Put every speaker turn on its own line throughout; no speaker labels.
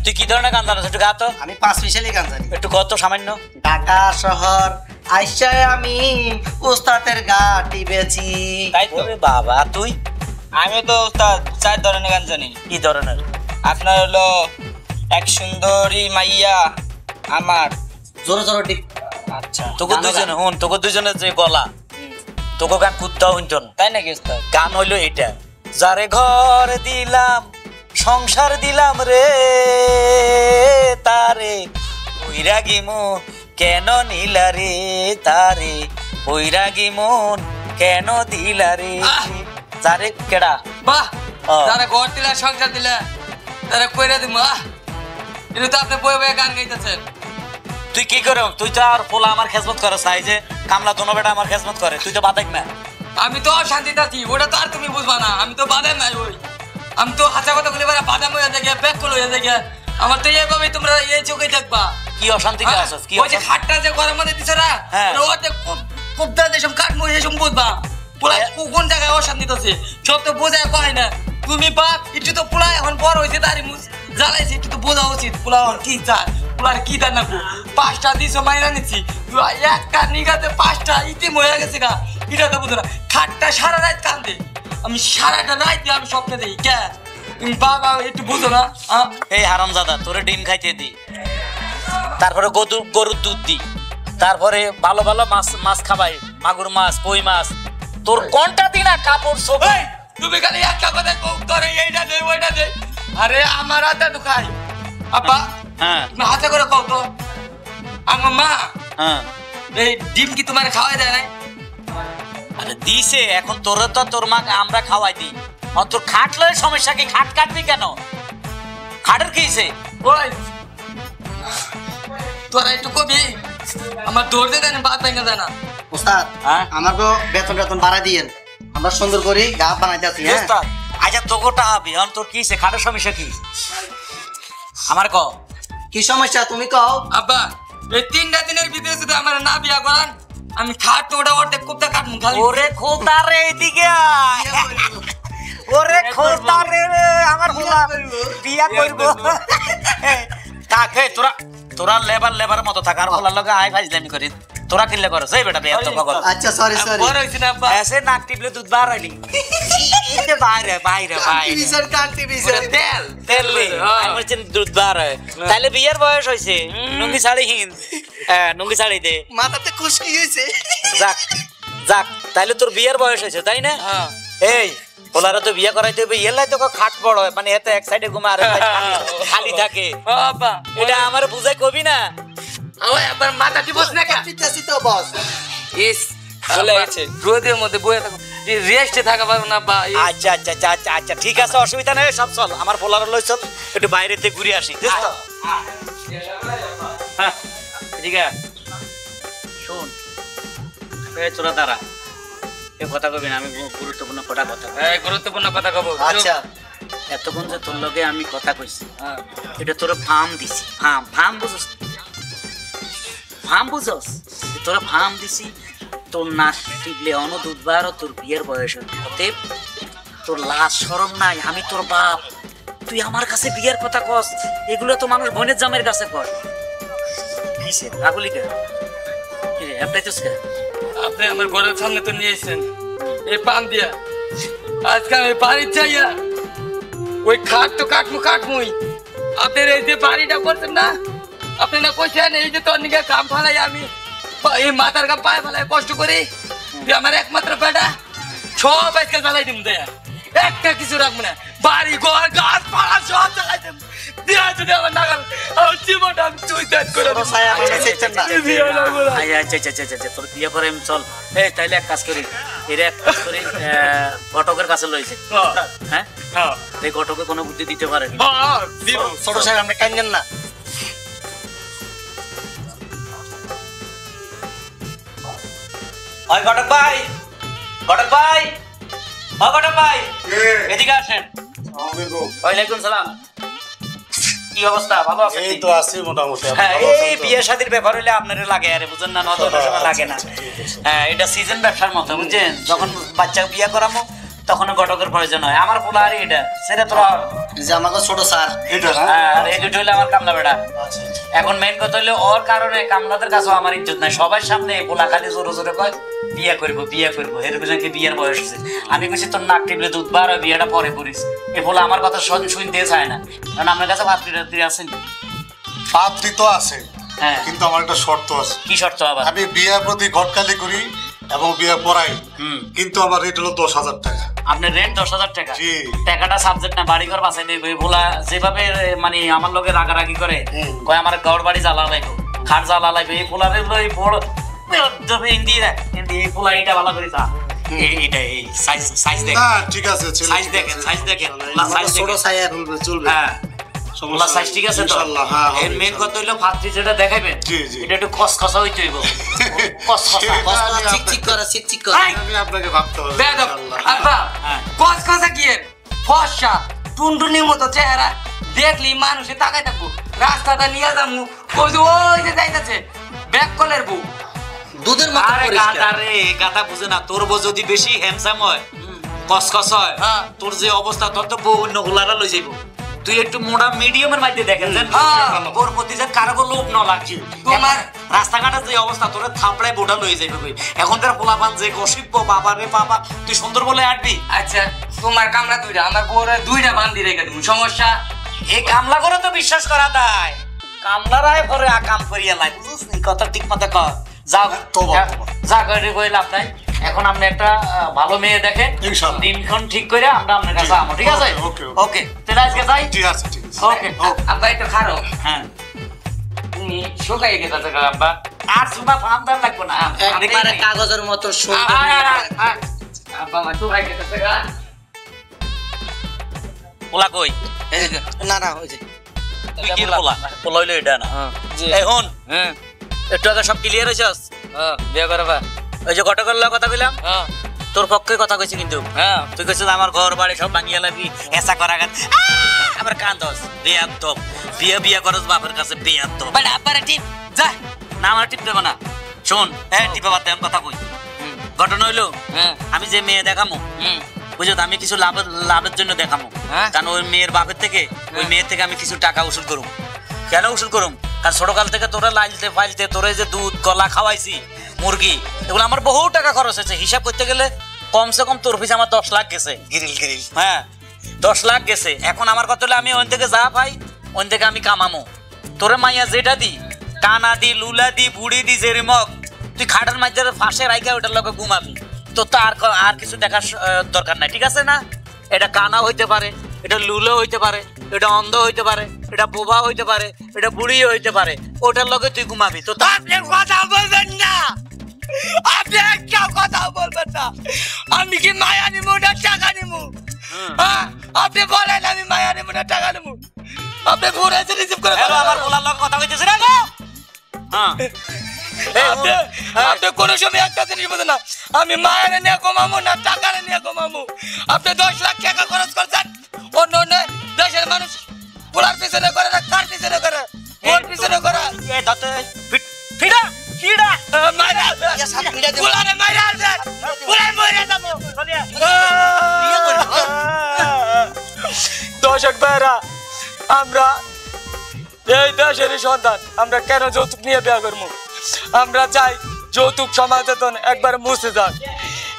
তুই কি ধরনের গান জানিস একটু গা তো।
আমি 5 মিশালি গান জানি।
একটু কত সামান্য।
ঢাকা শহর আইসায় আমি উস্তাদের গাটি বেচি।
তাই তো বাবা তুই?
আমি তো উস্তাদ 4 ধরনের গান জানি।
কি ধরনের?
আপনার হলো এক সুন্দরী মাইয়া আমার।
জোরে জোরে ডিপ।
আচ্ছা
তোকে দুজনে হুন, তোকে দুজনের যে গলা তোকে গান কুত্তাও শুনতো না।
তাই নাকি উস্তাদ?
গান হইলো এটা, যারে ঘর দিলাম সংসার দিলাম রে তারে বৈরাগী মন কেন নিলা রে, তারে বৈরাগী মন কেন দিলা রে। যারে কেডা?
বাহ,
ও।
যারা ঘর দিলা সংসার দিলা তারা কইরা দিমু। এটা তো আপনি বই বই গান গাইতেছেন।
তুই কি করো? তুই তো আর পোলা আমার খেজমত করস না, এই যে কামলা দোনো বেটা আমার খেজমত করে, তুই তো বাদাই না।
আমি তো শান্তিতে আছি, ওটা তো আর তুমি বুঝবা না। আমি তো বাদাম নাই, ওই আমি তো হাসা কথা বলে বাদাম হয়ে যায়, ব্যাক করলো হয়ে যায়। আমার তো এইভাবে তোমরা এই চোখে দেখবা।
কি অশান্তি আছিস? কি
ওই যে খাটটা যে গরম মধ্যে দিছে না, ওতে খুব দা দেশম কাট মই এসব বুঝবা। পোলা কোন জায়গায় অশান্তি আছে সব তো বোঝায় কয় না। তুমি বাপ একটু তো পোলা এখন বড় হয়েছে, তারই মুখ জ্বালাইছে, একটু তো বোঝা উচিত। পোলা এখন কি চায়, পোলার কি তার না 5টা দিছো মাইরা নিচ্ছি, একটা নিগাতে 5টা ইতিম হয়ে গেছে গা। এটা তো বুঝো না। খাটটা সারা রাত কান্দে, আমি সারাটা রাত দিয়ে আমি স্বপ্নে দেখি। কে তুমি বাবা একটু বুঝো না?
এই হারামজাদা তোরে ডিম খাইতে দি, তারপরে গরুর দুধ দি, তারপরে ভালো ভালো মাছ খাবাই, মাগুর মাছ, কই মাছ, তোর কোনটা দি না কাপড় সবাই।
তুমি খালি একটা কথা করে এইটা দে ওইটা দে। আরে আমার হাতে তো খাই আপা।
হ্যাঁ
তুমি হাতে করে কও তো আমার মা
হ্যাঁ
এই ডিম কি তোমার খাওয়াই দেয় নাই?
আরে দিছে, এখন তোরে তো তোর মা আমরা খাওয়াই দিই। তোর খাটলে সমস্যা কি? খাট কাটবি কেন? খাটের কি হইছে?
ওই তোরা একটু কবি আমার দৌড় দিয়ে দেন, বাদ ভেঙে দেয় না।
উস্তাদ আমাকে বেতন বাড়াই দিয়েন, আমরা সুন্দর করে গা বানাইতে আছি। হ্যাঁ
উস্তাদ আচ্ছা তোরটা হবে, এখন তোর কি হইছে? খাটের সমস্যা কি আমার ক?
কি সমস্যা তুমি কও।
আব্বা এই 3টা দিনের ভিতরে যদি আমার না বিয়া করান, আমি খাট তো ওটা অর্ধেক কুপ্তা কাটমু খালি।
ওরে খোদা রে এদিকে আয়। ওরে খোদা রে আমার ভোলা বিয়া করব। কাকে তোরা তোরা লেবার মতো থাক, আর ভোলার লগে আয় ফাইজলামি করি। তোরা কিনলে করছ এই বেটা বিয়া তো পাগল।
আচ্ছা সরি
বড় হইছে না আব্বা?
এসে নাক টিপলে দুধ বার হইলি। এই বাইরে বাইরে বাইরে
তেল
তেল লে আমার চেন দুধ বার হয়। তাইলে বিয়ের বয়স হইছে, নুঙ্গি শাড়ি হিন। হ্যাঁ নুঙ্গি শাড়ি দে,
মাথাতে খুশকি হইছে।
যাক যাক তাইলে তোর বিয়ের বয়স হয়েছে তাই না? এই ওলারা তো বিয়ে করাইতে হবে, এলাই তো খাট বড় হয়, মানে এত এক সাইডে ঘুমা আর খালি থাকে।
আব্বা
এটা আমার বুঝাই কবি না।
ওই আবার মাথা টিপস না কা?
পিটাসি তো বস।
ইস চলে গেছে রোদের মধ্যে বয়ে থাকো, রেস্টে থাকা পারবো না আব্বা।
আচ্ছা আচ্ছা আচ্ছা আচ্ছা আচ্ছা ঠিক আছে, অসুবিধা নেই, সব চল আমার পোলার লই চল, একটু বাইরেতে ঘুরে আসি। হ্যাঁ ঠিক আছে শোন, এই চোরা দাঁড়া, এ কথা কবি না, আমি গুরুত্বপূর্ণ কথা
গুরুত্বপূর্ণ কথা কব।
আচ্ছা
এতক্ষণ যে তোর লগে আমি কথা কইছি, এটা তোর ফার্ম দিছি। ফার্ম বুঝছ? ফার্ম বুঝস? তোরা ফার্ম দিছি, তোর নাক টিপলে দুধ বার, তোর বিয়ের বয়স। অতএব তোর লাজ শরম নাই, আমি তোর বাপ, তুই আমার কাছে বিয়ের কথা কস? এগুলো তো মানুষ বোনের জামের কাছে কর। কিসে রাগুলি কে?
আপনি আমার ঘরের সামনে তো নিয়েছেন এই পান দিয়া, আজকে আমি বাড়ি চাইয়া ওই খাট তো কাটমুই। আপনার এই যে বাড়িটা করছেন না, আপনি না কইছেন এই যে তোর নিকে কাম ফালাই আমি এই মাথার কাম পায়ে ফেলাই কষ্ট করি, তুই আমার একমাত্র বেটা, সব আজকে জ্বালাই দিম দেয়া, একটা কিছু রাখবো না, বাড়ি ঘর গাছপালা সব জ্বালাই দিম দিয়া। যদি আমার নাগাল আমার জীবনটা আমি সুইসাইড করে দেব।
তোর বিয়ে করে আমি চল। এই তাইলে এক কাজ করি, এর এক কাজ করি, ঘটকের কাছে লইছে। হ্যাঁ এই ঘটকে কোনো বুদ্ধি দিতে পারে?
ছোট সাহেব আপনি কান্দেন না।
ওই ঘটক ভাই, ঘটক ভাই, ও ঘটক ভাই এদিকে আসেন। ওয়ালাইকুম সালাম। কি অবস্থা? ভালো আছেন?
এই তো আছি মোটামুটি।
হ্যাঁ এই বিয়ে শাদীর ব্যাপার হইলে আপনারা লাগে, আরে বুঝেন না, নতুন সময় লাগে না। হ্যাঁ এটা সিজন ব্যবসার মতো বুঝছেন, যখন বাচ্চা বিয়ে করামো তখন ঘটকের প্রয়োজন হয়। আমার পোলা আর এটা সেটা তোরা
যে আমাকে ছোট স্যার
এটা না
আর এই দুটো হইলে আমার কামলা বেটা।
আচ্ছা
এখন মেইন কথা হইলো ওর কারণে কামলাদের কাছেও আমার ইজ্জত নাই, সবার সামনে পোলা খালি জোরে জোরে কয় বিয়ে করবো বিয়ে করবো, এর পেছনে বিয়ের বয়স হয়েছে। আমি বলছি তোর নাক টিপলে দুধ বার হয়, বিয়েটা পরে করিস। এ পোলা আমার কথা শুনতে চায় না, কারণ আপনার কাছে ভাতৃ টাত্রী আছেন।
পাত্রী তো আছে,
হ্যাঁ
কিন্তু আমার একটা শর্ত আছে।
কি শর্ত আবার?
আমি বিয়ের প্রতি ঘটকালি করি এবং বিয়ে পড়াই, কিন্তু আমার রেট হলো 10,000 টাকা।
আপনার রেন্ট 10,000 টাকা?
জি।
টাকাটা সাবজেক্ট না, বাড়ি ঘর বাঁচাই দেবে। ভোলা যেভাবে মানে আমার লোকে রাগারাগি করে কয় আমার ঘর বাড়ি জ্বালা লাগবে, খাট জ্বালা লাগবে, এই পোলারে লই বড় হিন্দি হিন্দি এই পোলা এইটা ভালো করে তা এইটা এই সাইজ সাইজ দেখ,
না ঠিক আছে, ছেলে
সাইজ দেখেন, সাইজ দেখেন, সাইজ
ছোট
দেখেন।
সাইয়া চলবে।
হ্যাঁ ওলা সাইজ ঠিক আছে তো?
ইনশাআল্লাহ, হ্যাঁ,
এর মেন কথা হইলো ভাতৃ যেটা দেখাইবেন
জি, জি।
এটা একটু খসখসা হইতে হইব, খসখসা।
চিকচিক করে চিকচিক করে।
এই,
আমি আপনাকে ভাবতে হবে
বেয়াদব,
ইনশাআল্লাহ।
আব্বা,
হ্যাঁ।
কসকসা কি এর? ফর্সা, টুনটুনির মতো চেহারা, দেখলি মানুষে তাকাই থাকবো। রাস্তাটা নিয়ে যাবো, ওই যে যাইতেছে ব্যাক কলের বউ।
দুধের মতো
আরে
পরিষ্কার।
গাদা রে, গাদা বুঝে না। তোর বউ যদি বেশি হ্যান্ডসাম হয়, কসকস হয়,
হ্যাঁ।
তোর যে অবস্থা তোর তো বউ অন্য হুলারা লই যাইব। তুই একটু মোটা মিডিয়ামের মধ্যে দেখেন যেন
হ্যাঁ।
তোর প্রতি যে কারো লোভ না লাগছে।
তোমার-
রাস্তাঘাটের যে অবস্থা তোর থাপড়ায় বোটা লই যাইবে কই। এখনকার পোলাপান যে গসিপ বাবা রে বাবা, তুই সুন্দর বলে আটবি।
আচ্ছা, তোমার কামরা দুইটা, আমার বউরা দুইটা বান্ধি রেখে দেবো, সমস্যা?
এই কামলা করে তো বিশ্বাস করা দেয়, কামলারাই পরে আকাম করিয়া লাই, বুঝছিস নি? কথা ঠিক মতো কর। যাও
তোবা,
যা-
তোবা।
যা করে কই লাভ নাই। এখন আপনি একটা ভালো মেয়ে দেখেন,
ইনশাআল্লাহ।
দিনক্ষণ ঠিক করে আমরা আপনার কাছে
জি,
আমো, ঠিক আছে?
ওকে, ওকে, ওকে।
ওকে তাহলে আজকে যাই।
ঠিক আছে, ঠিক আছে।
ওকে
আব্বা একটু খারো,
হ্যাঁ।
তুমি শুকাই গেছে আব্বা।
আর সুমা ফার্মদার লাগবে না।
একবারে কাগজের মতো সুন্দর।
আব্বা আমার শুকাই গেছে গা।
পোলা কই?
না না ওই যে
তুই কি পোলা? পোলা হইলো এটা না।
জি।
এই হন,
হ্যাঁ,
একটু আগে সব ক্লিয়ার হয়েছস?
হ্যাঁ, বিয়ে করবা?
ওই যে ঘটকের লগে কথা কইলাম,
হ্যাঁ,
তোর পক্ষে কথা কইছি কিন্তু।
হ্যাঁ।
তুই কইছিস আমার ঘর বাড়ি সব ভাঙিয়া লাগবি, এসা করা গান আবার কান্দস। বেয়াদব, বিয়ে বিয়ে করস বাপের কাছে, বেয়াদব।
বাট আব্বারে টিপ যা।
না আমার টিপ দেবো না। শোন, হ্যাঁ টিপে বাদ দে, আমি কথা কই। ঘটনা হইলো
হ্যাঁ,
আমি যে মেয়ে দেখামো, বুঝছো তো, আমি কিছু লাভের জন্য দেখামো।
হ্যাঁ।
কারণ ওই মেয়ের বাপের থেকে ওই মেয়ের থেকে আমি কিছু টাকা উসুল করুম। কেন উসুল করুম? কারণ ছোটকাল থেকে তোরা লাইলতে ফাইলতে তোরে যে দুধ কলা খাওয়াইছি, মুরগি, এগুলো আমার বহু টাকা খরচ হয়েছে। হিসাব করতে গেলে কমসে কম তোর পিছে আমার 10 লাখ গেছে। গিরিল গিরিল, হ্যাঁ 10 লাখ গেছে। এখন আমার কথা হলো আমি ওই থেকে যা পাই ওই থেকে আমি কামামো। তোরে মাইয়া যেটা দি, কানা দি, লুলা দি, বুড়ি দি, জেরিমক, তুই খাটের মাঝে ফাঁসে রাইখা ওটার লগে ঘুমাবি। তো আর কিছু দেখার দরকার নাই, ঠিক আছে না? এটা কানা হইতে পারে, এটা লুলো হইতে পারে, এটা অন্ধ হইতে পারে, এটা বোবা হইতে পারে, এটা বুড়ি হইতে পারে, ওটার লগে তুই ঘুমাবি। তো
আপনি কথা বলবেন না, আপনি একটা কথা বলবেন না। আমি কি মায়া নিমু না টাকা নিমু? হ্যাঁ, আপনি বলেন আমি মায়া নিমু না টাকা নিমু? আপনি ঘুরে এসে রিসিভ করে
হ্যালো, আমার পোলার লগে কথা কইতেছিস না গো? হ্যাঁ
আপনি কোন সময় একটা জিনিস বোঝেন না, আমি মায়ের নিয়ে কমামু না টাকা নিয়ে কমামু। আপনি 10 লাখ টাকা খরচ করছেন, অন্য অন্য দেশের মানুষ পোলার পিছনে করে না, কার পিছনে করে, ওর পিছনে করে।
এই দাতে ফিডা ফিডা
মাইরা পোলারে মাইরা দেন, পোলার মরে যাবো। দর্শক ভাইরা, আমরা এই দেশেরই সন্তান, আমরা কেন যৌতুক নিয়ে বিয়ে করবো? আমরা চাই যৌতুক সমাজেতন একবার মুছে যাক।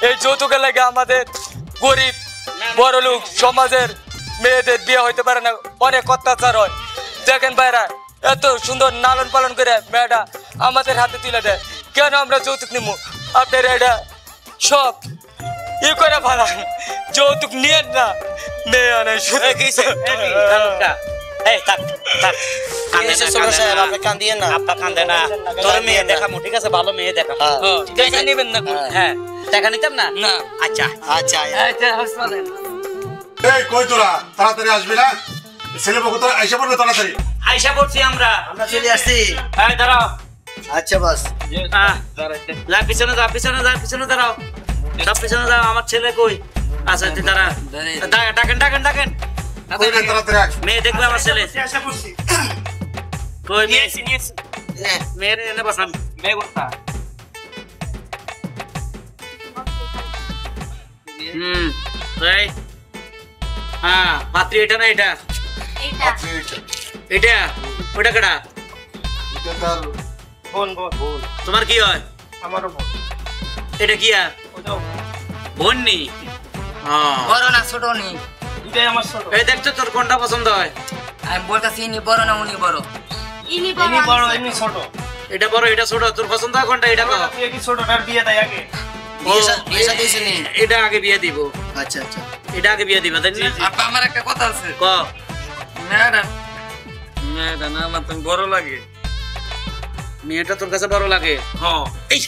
এই যৌতুকের লাগে আমাদের গরিব বড় লোক সমাজের মেয়েদের বিয়ে হইতে পারে না, অনেক অত্যাচার হয়। দেখেন ভাইরা, এত সুন্দর লালন পালন করে মেয়েটা আমাদের হাতে তুলে দেয়, কেন আমরা যৌতুক নিব? আপনার এটা সব ই করে ভাড়া, যৌতুক নিয়ে না, মেয়ে আনে শুধু
এই থাক থাক, কান্দে না,
ছোট
কান্দে
সাহেব
না।
আপনি কান্দিয়ে না।
আব্বা কান্দে না, তোর মেয়ে দেখামো, ঠিক আছে? ভালো মেয়ে দেখামো।
হ্যাঁ।
টাকা নেবেন না?
হ্যাঁ, টাকা নিতাম না।
না।
আচ্ছা
আচ্ছা
আচ্ছা, হাসপাতালে
এই কই তোরা তাড়াতাড়ি আসবি না? ছেলে বকু তোরা আইসা পড়বে তাড়াতাড়ি।
আইসা পড়ছি আমরা।
আমরা চলে আসছি।
এই দাঁড়াও,
আচ্ছা বস।
যা পিছনে যা, পিছনে যা, পিছনে দাঁড়াও, সব পিছনে যাও। আমার ছেলে কই? আচ্ছা তুই দাঁড়া, ডাকেন ডাকেন ডাকেন।
কই রে তাড়াতাড়ি আস।
মেয়ে দেখবে আমার ছেলে
আইসা পড়ছি।
কই? মেয়ে
নে,
মেয়ের এনে বসান। মেয়ে কোনটা? এই হ্যাঁ পাত্রী এটা না এটা
এইটা
আপনি এটা
এটা ওটা কেডা
এটা তার
বোন বোন বোন
তোমার কি হয়
আমারও বোন
এটা কি আর
ওটাও
বন্নি
বড় না ছোট নেই,
দুটাই আমার ছোট।
এই দেখতো তোর কোনটা পছন্দ হয়
আমি বলতেছি ইনি বড় না উনি বড়।
ইনি
এমনি বড়
বড়
এমনি ছোট।
এটা বড় এটা ছোট তোর পছন্দ হয় কোনটা এটা কও
তুই কি ছোটটার বিয়ে দেয় আগে?
বিয়ে শাদী হয়েছে নি?
এটা আগে বিয়ে দিব
আচ্ছা আচ্ছা
এটা আগে বিয়ে দিবা তাই না
আপা আমার একটা কথা আছে।
ক
মেয়েটা মেয়েটা না আমার তো বড় লাগে।
মেয়েটা তোর কাছে বড় লাগে
হ্যাঁ
এই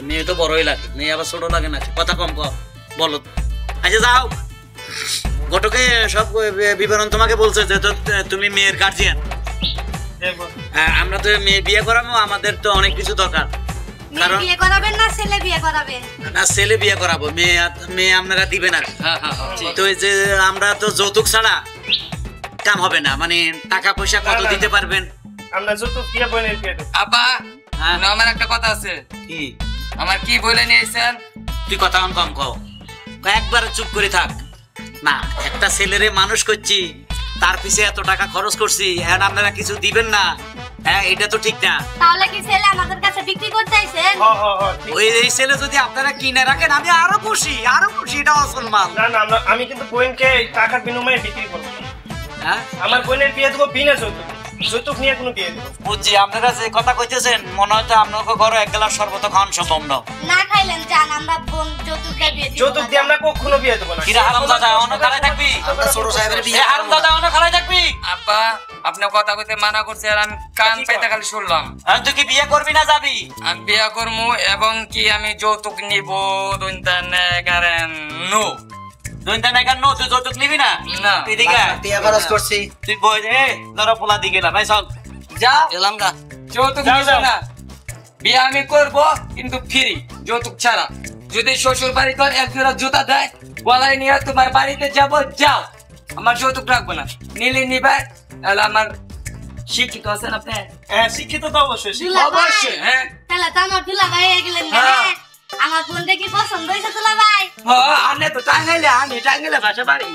মেয়ে তো বড়ই লাগে মেয়ে আবার ছোট লাগে না কথা কম কর বলো আচ্ছা যাও ঘটকে সব বিবরণ তোমাকে বলছে যে তুমি মেয়ের গার্জিয়ান
দেখবো।
আমরা তো মেয়ে বিয়ে করাবো আমাদের তো অনেক কিছু দরকার
মেয়ে
কারণ
বিয়ে করাবেন না ছেলে বিয়ে করাবেন?
না ছেলে বিয়ে করাবো মেয়ে মেয়ে আপনারা দিবেন আর
হ্যাঁ হ্যাঁ হ্যাঁ।
তো এই যে আমরা তো যৌতুক ছাড়া কাম হবে না মানে টাকা পয়সা কত
না, না।
দিতে পারবেন
আমরা যত বিয়ে বোনের বিয়ে দেবো।
আপা
হ্যাঁ।
না, আমার একটা কথা আছে।
কি
আমার কি বলে নিয়েছেন?
তুই কথা কম কও একবার চুপ করে থাক না একটা ছেলেরে মানুষ করছি তার পিছে এত টাকা খরচ করছি এখন আপনারা কিছু দিবেন না হ্যাঁ এটা তো ঠিক না
তাহলে কি ছেলে আমাদের কাছে বিক্রি করতে আইছেন?
ঠিক।
ওই এই ছেলে যদি আপনারা কিনে রাখেন আমি আরো খুশি এটা অসল মাল
না না আমি কিন্তু বোনকে টাকার বিনিময়ে বিক্রি করবো না।
হ্যাঁ
আমার বোনের বিয়ে দেবো বিনা যৌতুক, যৌতুক নিয়ে কোনো বিয়ে দেবো।
বুঝছি আপনারা যে কথা কইতেছেন মনে হয় তো আপনাকে ঘরে এক গ্লাস শরবত খাওয়ান সম্ভব না
না খাইলেন জান আমরা বোন যৌতুক দিয়ে বিয়ে দিব
যৌতুক দিয়ে আমরা কখনো বিয়ে দেবো না।
কিরা হারাম দাদা অন্য খালাই থাকবি
আমরা ছোট সাহেবের বিয়ে
হারাম দাদা অন্য খালাই থাকবি
আপা আপনার কথা কইতে মানা করছে আর আমি কান পাইতে খালি শুনলাম।
আর তুই কি বিয়ে করবি না যাবি
আমি বিয়া করবো এবং কি আমি যৌতুক নিব নো
দুইটা নাকি নো তুই যৌতুক নিবি না
না।
এদিকে
টিয়া খরচ করছি
তুই বই দে ধরো পোলা দিকে না ভাই চল
যা
এলাম গা
যৌতুক
যাও,
নিব
যাও।
না, বিয়ে আমি করবো কিন্তু ফ্রি যৌতুক ছাড়া। যদি শ্বশুর বাড়ি তোর এক জোড়া জুতা দেয় গলায় নিয়ে তোমার বাড়িতে যাব যাও, আমার যৌতুক রাখবো না। নিলে নিবে তাহলে আমার শিক্ষিত আছেন আপনি?
হ্যাঁ শিক্ষিত তো অবশ্যই শিক্ষিত।
দুলা ভাই,
অবশ্যই হ্যাঁ
তাহলে তো আমার দুলা ভাই হয়ে গেলেন না
হ্যাঁ।
আমার বোনটা কি পছন্দ হয়েছে দুলা ভাই?
আনে তো টাঙ্গাইলে বাসা বাড়ি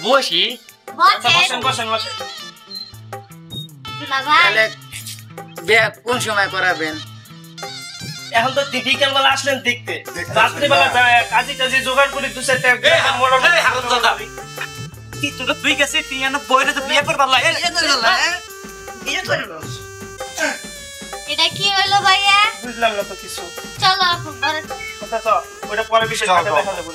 বসি।
আচ্ছা,
বসেন
বসেন বসেন বসেন।
দুলা ভাই
তাহলে বিয়ে কোন সময় করাবেন?
এখন তো বিকেল বেলা আসলেন দেখতে, রাত্রিবেলা কাজী টাজি জোগাড় করে দু চারটা মোটামুটি
এই হারাম দাদা কি তোর তুই গেছিস তুই এনে বইরে তো বিয়ে করবার লাগে
বিয়ে করলো
এটা কি হলো ভাইয়া?
বুঝলাম না তো কিছু।
চলো আপু ঘরে চলো।
আচ্ছা, ওটা পরে বিষয়
চল,
দেখা
চল।
যাবে।